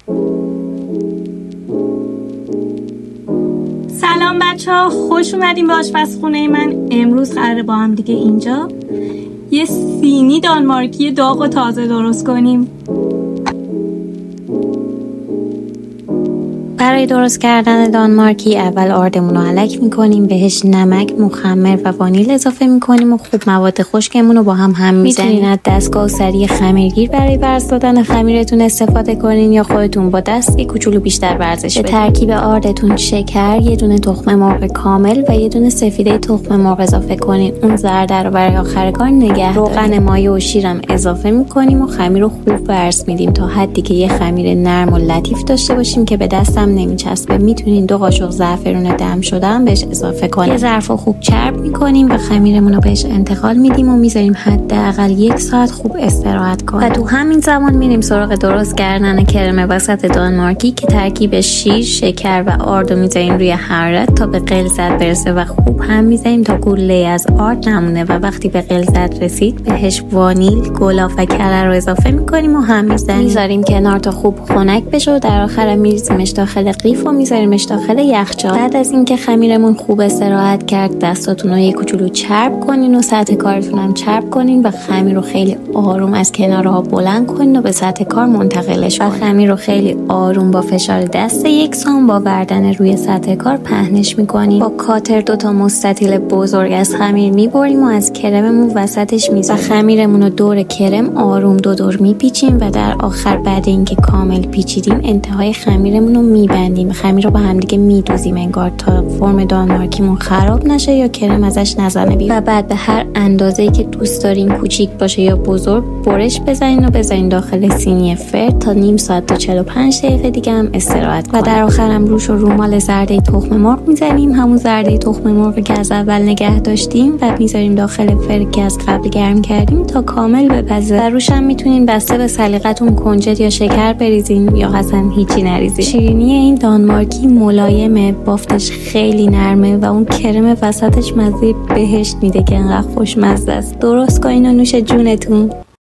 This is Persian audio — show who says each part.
Speaker 1: سلام بچه‌ها، خوش اومدین به آشپزخونه من. امروز قراره با هم دیگه اینجا یه سینی دانمارکی داغ و تازه درست کنیم.
Speaker 2: برای درست کردن دانمارکی اول آردمون رو الک میکنیم، بهش نمک، مخمر و وانیل اضافه میکنیم و خوب مواد خشکمون رو با هم میزنیم. میتونین از دستگاه سری خمیرگیر برای ورز دادن خمیرتون استفاده کنین یا خودتون با دست یک کوچولو بیشتر ورزش بدین. به ترکیب آردتون شکر، یه دونه تخم مرغ کامل و یه دونه سفیده تخم مرغ اضافه کنین. اون زرده رو برای آخر کار نگه داریم. روغن مایه و شیرم اضافه میکنیم و خمیر رو خوب ورز میدیم تا حدی که یه خمیر نرم و لطیف داشته باشیم که به دستم نمیچسبه. میتونین 2 قاشق زعفرون دم شده هم بهش اضافه کنیم. یه ظرفو خوب چرب میکنیم و خمیرمون رو بهش انتقال میدیم و میذاریم حداقل 1 ساعت خوب استراحت کنه. و تو همین زمان میریم سراغ درست کردن کرم وسط دانمارکی که ترکیب شیر، شکر و آرد رو میذاریم روی حرارت تا به غلظت برسه و خوب هم میذاریم تا گوله از آرد نمونه و وقتی به غلظت رسید بهش وانیل، گلاب و کلر رو اضافه میکنیم و هم میذاریم کنار تا خوب خنک بشه و در آخر میریزیمش داخل قیف و میذاریمش داخل یخچال. بعد از اینکه خمیرمون خوب استراحت کرد دستاتون رو یه کوچولو چرب کنین و سطح کارتون هم چرب کنین و خمیر رو خیلی آروم از کنارها بلند کنین و به سطح کار منتقلش کنین. و خمیر رو خیلی آروم با فشار دست یکسان با بردن روی سطح کار پهنش میکنین. با کاتر 2 تا مستطیل بزرگ از خمیر میبریم و از کرممون وسطش میذاریم و خمیرمون رو دور کرم آروم 2 دور میپیچیم و در آخر بعد اینکه کامل پیچیدیم انتهای خمیرمون رو میبندیم. خمیر رو با هم دیگه میدوزیم انگار تا فرم دانمارکیمون خراب نشه یا کرم ازش نزنه بیرون. و بعد به هر اندازه‌ای که دوست دارین، کوچیک باشه یا بزرگ، برش بزنین و بذارین داخل سینی فرد تا نیم ساعت تا 45 دقیقه دیگه هم استراحت کنه. و در آخر هم روش رو رومال زرده تخم مرغ میزنیم، همون زرده تخم مرغ که از اول نگه داشتیم و میذاریم داخل فرد که از قبل گرم کردیم تا کامل بپزه. و روش هم میتونین بسته به سلیقتون کنجد یا شکر بریزین یا اصلا هیچی نریزین. شیرینی این دانمارکی ملایمه، بافتش خیلی نرمه و اون کرم وسطش مزه بهشت میده که انقدر خوشمزه است. درست کنین و نوش جونتون.